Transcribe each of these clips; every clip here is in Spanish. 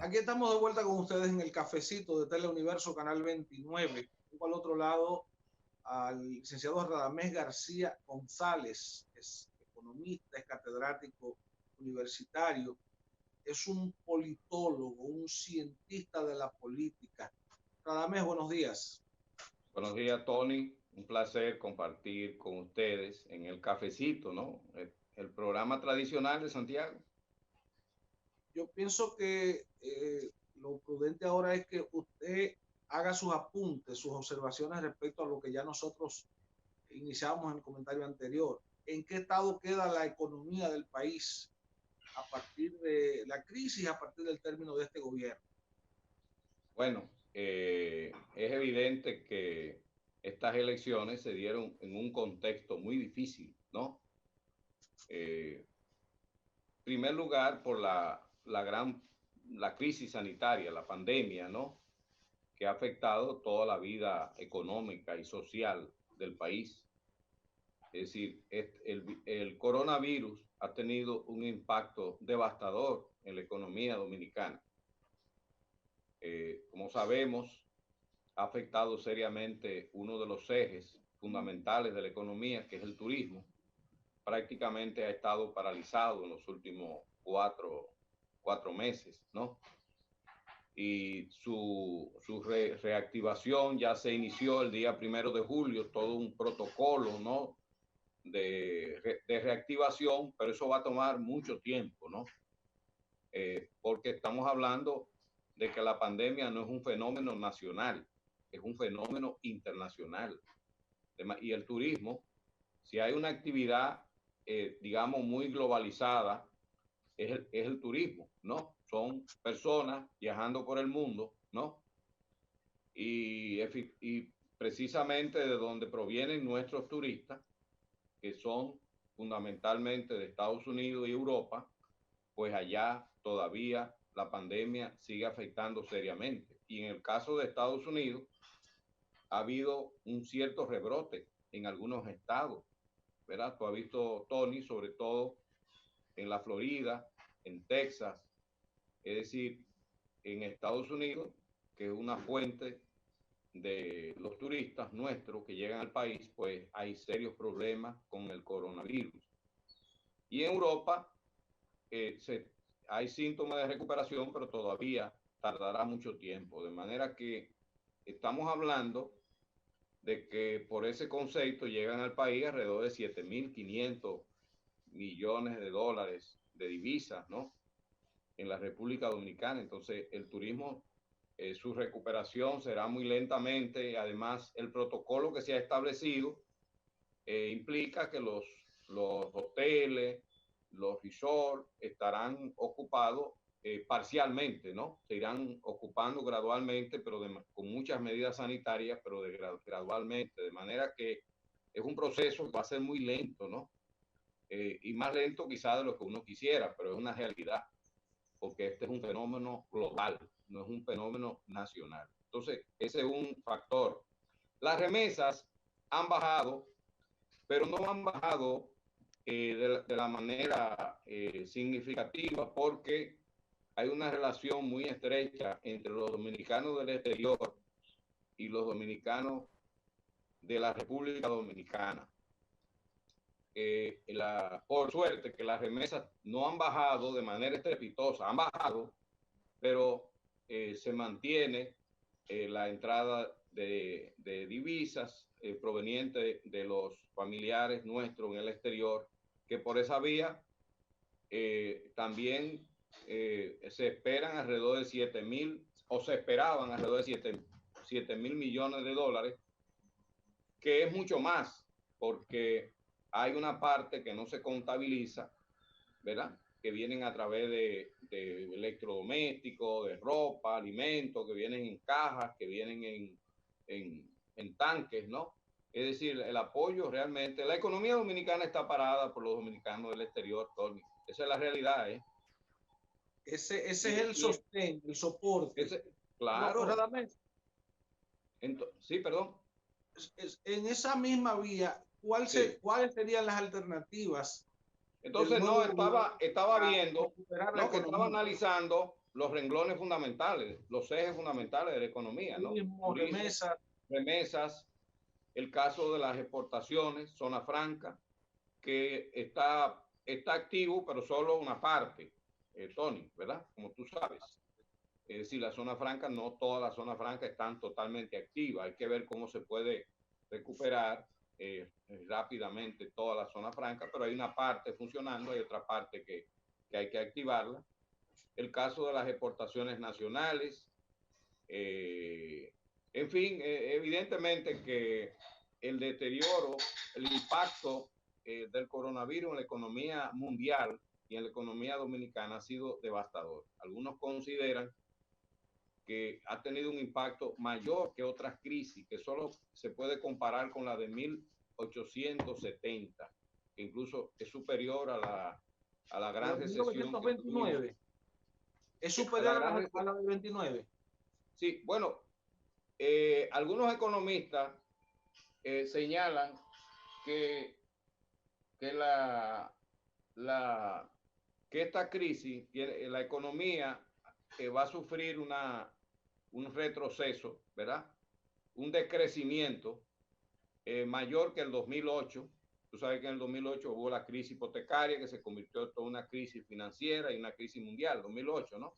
Aquí estamos de vuelta con ustedes en el cafecito de Teleuniverso Canal 29. Tengo al otro lado al licenciado Radamés García González, es economista, es catedrático universitario, es un politólogo, un cientista de la política. Radamés, buenos días. Buenos días, Tony. Un placer compartir con ustedes en el cafecito, ¿no? El programa tradicional de Santiago. Yo pienso que lo prudente ahora es que usted haga sus apuntes, sus observaciones respecto a lo que ya nosotros iniciamos en el comentario anterior. ¿En qué estado queda la economía del país a partir de la crisis, a partir del término de este gobierno? Bueno, es evidente que estas elecciones se dieron en un contexto muy difícil, ¿no? En primer lugar, por la crisis sanitaria, la pandemia, ¿no? Que ha afectado toda la vida económica y social del país. Es decir, el coronavirus ha tenido un impacto devastador en la economía dominicana. Como sabemos, ha afectado seriamente uno de los ejes fundamentales de la economía, que es el turismo. Prácticamente ha estado paralizado en los últimos cuatro meses, ¿no? Y su reactivación ya se inició el día 1 de julio, todo un protocolo, ¿no? de reactivación, pero eso va a tomar mucho tiempo, ¿no? Porque estamos hablando de que la pandemia no es un fenómeno nacional, es un fenómeno internacional. Y el turismo, si hay una actividad, digamos, muy globalizada, es el turismo, ¿no? Son personas viajando por el mundo, ¿no? Y precisamente de donde provienen nuestros turistas, que son fundamentalmente de Estados Unidos y Europa, pues allá todavía la pandemia sigue afectando seriamente. Y en el caso de Estados Unidos, ha habido un cierto rebrote en algunos estados, ¿verdad? Tú has visto, Tony, sobre todo en la Florida, en Texas, es decir, en Estados Unidos, que es una fuente de los turistas nuestros que llegan al país, pues hay serios problemas con el coronavirus. Y en Europa hay síntomas de recuperación, pero todavía tardará mucho tiempo. De manera que estamos hablando de que por ese concepto llegan al país alrededor de 7.500 millones de dólares de divisas, ¿no? En la República Dominicana. Entonces, el turismo, su recuperación será muy lentamente. Además, el protocolo que se ha establecido implica que los hoteles, los resorts estarán ocupados parcialmente, ¿no? Se irán ocupando gradualmente, pero con muchas medidas sanitarias, pero gradualmente, de manera que es un proceso que va a ser muy lento, ¿no? Y más lento quizá de lo que uno quisiera, pero es una realidad, porque este es un fenómeno global, no es un fenómeno nacional. Entonces, ese es un factor. Las remesas han bajado, pero no han bajado de la manera significativa, porque hay una relación muy estrecha entre los dominicanos del exterior y los dominicanos de la República Dominicana. Por suerte que las remesas no han bajado de manera estrepitosa, han bajado, pero se mantiene la entrada de divisas provenientes de los familiares nuestros en el exterior, que por esa vía también se esperan alrededor de 7.000, o se esperaban alrededor de 7.000 millones de dólares, que es mucho más, porque hay una parte que no se contabiliza, ¿verdad? Que vienen a través de electrodomésticos, de ropa, alimentos, que vienen en cajas, que vienen en tanques, ¿no? Es decir, el apoyo realmente, la economía dominicana está parada por los dominicanos del exterior, Tony. Esa es la realidad, ¿eh? Ese es Y, el y sostén, el soporte. ese, No, claro, Radamés, sí, perdón. en esa misma vía, Sí. ¿cuáles serían las alternativas del Entonces, no, nuevo gobierno estaba para viendo, recuperar la no, que estaba economía? analizando los renglones fundamentales, los ejes fundamentales de la economía, ¿no? Turismo, remesas. Remesas, el caso de las exportaciones, zona franca, que está activo, pero solo una parte, Tony, ¿verdad? Como tú sabes. Es decir, la zona franca, no toda la zona franca están totalmente activa. Hay que ver cómo se puede recuperar rápidamente toda la zona franca, pero hay una parte funcionando, hay otra parte que hay que activarla. El caso de las exportaciones nacionales. En fin, evidentemente que el deterioro, el impacto del coronavirus en la economía mundial y en la economía dominicana ha sido devastador. Algunos consideran que ha tenido un impacto mayor que otras crisis, que solo se puede comparar con la de 1870, que incluso es superior a la gran recesión. 1929. Es superior a la de 29. Sí, bueno, algunos economistas señalan que esta crisis, la economía va a sufrir un retroceso, ¿verdad? Un decrecimiento mayor que el 2008. Tú sabes que en el 2008 hubo la crisis hipotecaria que se convirtió en toda una crisis financiera y una crisis mundial, 2008, ¿no?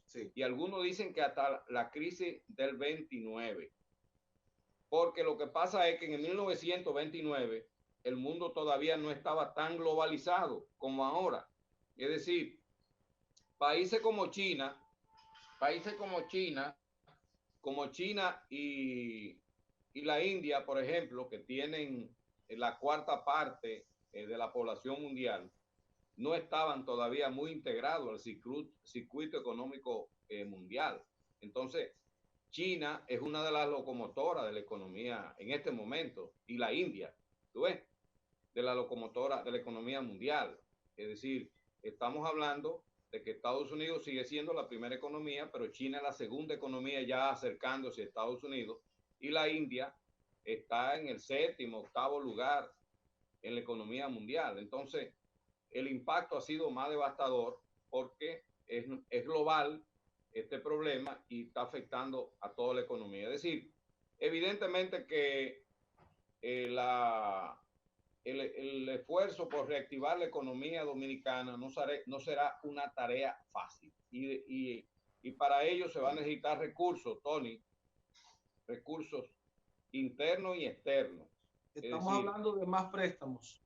Sí. Y algunos dicen que hasta la crisis del 29. Porque lo que pasa es que en el 1929 el mundo todavía no estaba tan globalizado como ahora. Es decir, países como China y la India, por ejemplo, que tienen la cuarta parte de la población mundial, no estaban todavía muy integrados al circuito económico mundial. Entonces, China es una de las locomotoras de la economía en este momento, y la India, ¿tú ves? De la locomotora de la economía mundial. Es decir, estamos hablando de que Estados Unidos sigue siendo la primera economía, pero China es la segunda economía ya acercándose a Estados Unidos, y la India está en el séptimo, octavo lugar en la economía mundial. Entonces, el impacto ha sido más devastador porque es global este problema y está afectando a toda la economía. Es decir, evidentemente que el esfuerzo por reactivar la economía dominicana no será una tarea fácil. Y para ello se va a necesitar recursos, Tony, recursos internos y externos. Estamos hablando de más préstamos.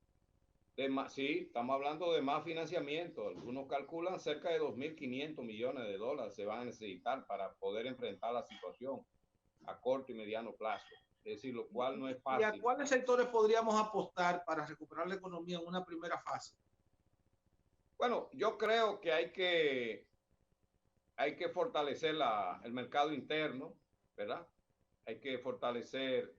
Sí, estamos hablando de más financiamiento. Algunos calculan cerca de 2.500 millones de dólares se van a necesitar para poder enfrentar la situación a corto y mediano plazo. Es decir, lo cual no es fácil. ¿Y a cuáles sectores podríamos apostar para recuperar la economía en una primera fase? Bueno, yo creo que hay que fortalecer el mercado interno, ¿verdad? Hay que fortalecer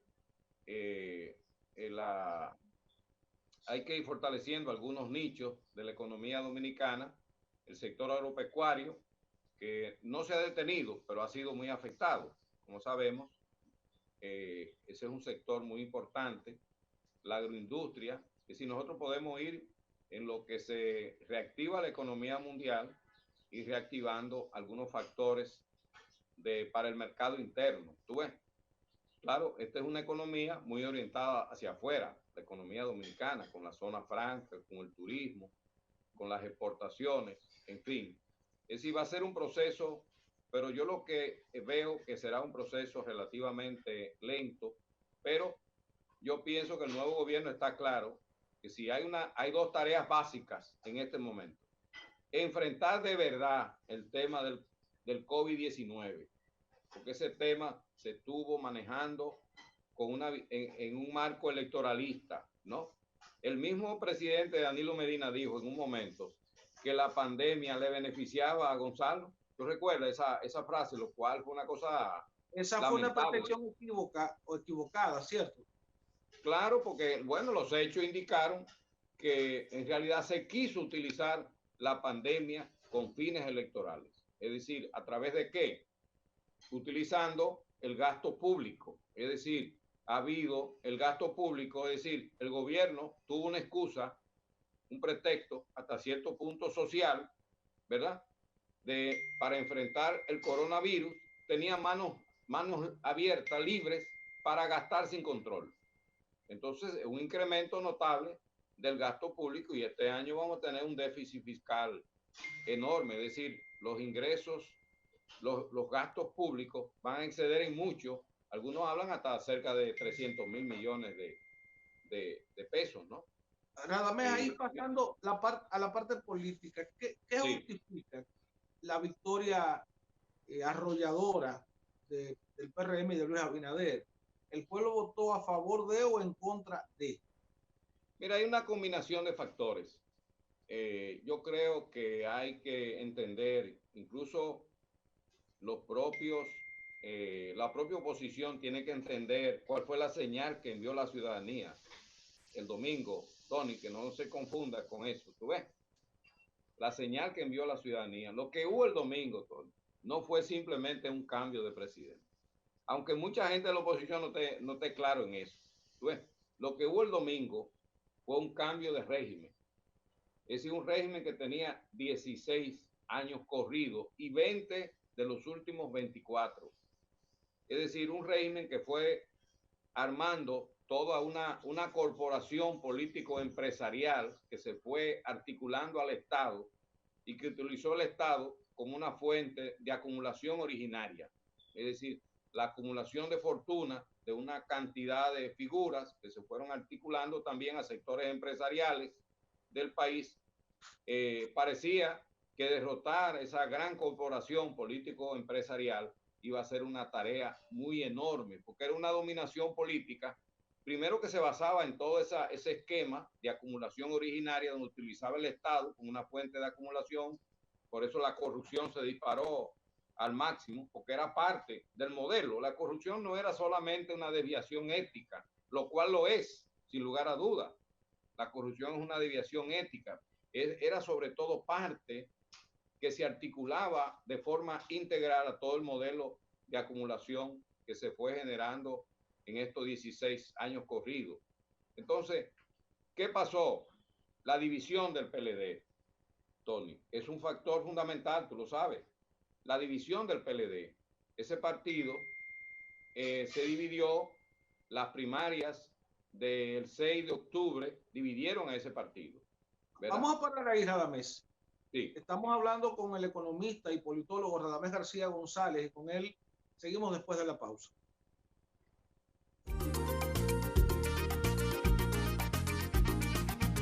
hay que ir fortaleciendo algunos nichos de la economía dominicana, el sector agropecuario, que no se ha detenido, pero ha sido muy afectado. Como sabemos, ese es un sector muy importante. La agroindustria, que si nosotros podemos ir en lo que se reactiva la economía mundial y reactivando algunos factores para el mercado interno. ¿Tú ves? Claro, esta es una economía muy orientada hacia afuera, la economía dominicana, con la zona franca, con el turismo, con las exportaciones, en fin. Es decir, va a ser un proceso, pero yo lo que veo que será un proceso relativamente lento, pero yo pienso que el nuevo gobierno está claro que si hay dos tareas básicas en este momento. Enfrentar de verdad el tema del COVID-19, porque ese tema se estuvo manejando en un marco electoralista, ¿no? El mismo presidente Danilo Medina dijo en un momento que la pandemia le beneficiaba a Gonzalo. ¿Tú recuerdas esa frase? Lo cual fue una cosa Esa lamentable. Fue una percepción equivocada, ¿cierto? Claro, porque, bueno, los hechos indicaron que en realidad se quiso utilizar la pandemia con fines electorales. Es decir, ¿a través de qué? Utilizando el gasto público. Es decir, ha habido el gasto público, es decir, el gobierno tuvo una excusa, un pretexto hasta cierto punto social, ¿verdad? para enfrentar el coronavirus, tenía manos abiertas, libres, para gastar sin control. Entonces, un incremento notable del gasto público, y este año vamos a tener un déficit fiscal enorme, es decir, los ingresos, los gastos públicos van a exceder en mucho, algunos hablan hasta cerca de 300 mil millones de pesos, ¿no? Radamés, ahí pasando a la parte política, ¿qué sí. justifica la victoria arrolladora del PRM y de Luis Abinader? ¿El pueblo votó a favor de o en contra de? Mira, hay una combinación de factores. Yo creo que hay que entender, incluso la propia oposición tiene que entender cuál fue la señal que envió la ciudadanía el domingo, Tony, que no se confunda con eso, ¿tú ves? La señal que envió la ciudadanía. Lo que hubo el domingo, Tony, no fue simplemente un cambio de presidente. Aunque mucha gente de la oposición no esté claro en eso. ¿Tú ves? Lo que hubo el domingo fue un cambio de régimen. Es decir, un régimen que tenía 16 años corridos y 20 de los últimos 24. Es decir, un régimen que fue armando toda una corporación político-empresarial que se fue articulando al Estado y que utilizó el Estado como una fuente de acumulación originaria. Es decir, la acumulación de fortuna de una cantidad de figuras que se fueron articulando también a sectores empresariales del país. Parecía que derrotar esa gran corporación político-empresarial iba a ser una tarea muy enorme, porque era una dominación política, primero que se basaba en todo ese esquema de acumulación originaria donde utilizaba el Estado como una fuente de acumulación. Por eso la corrupción se disparó al máximo, porque era parte del modelo. La corrupción no era solamente una desviación ética, lo cual lo es, sin lugar a duda. La corrupción es una desviación ética. Era sobre todo parte que se articulaba de forma integral a todo el modelo de acumulación que se fue generando en estos 16 años corridos. Entonces, ¿qué pasó? La división del PLD, Tony, es un factor fundamental, tú lo sabes. La división del PLD, ese partido se dividió, las primarias del 6 de octubre dividieron a ese partido, ¿verdad? Vamos a parar ahí, Radamés. Sí. Estamos hablando con el economista y politólogo Radamés García González, y con él seguimos después de la pausa.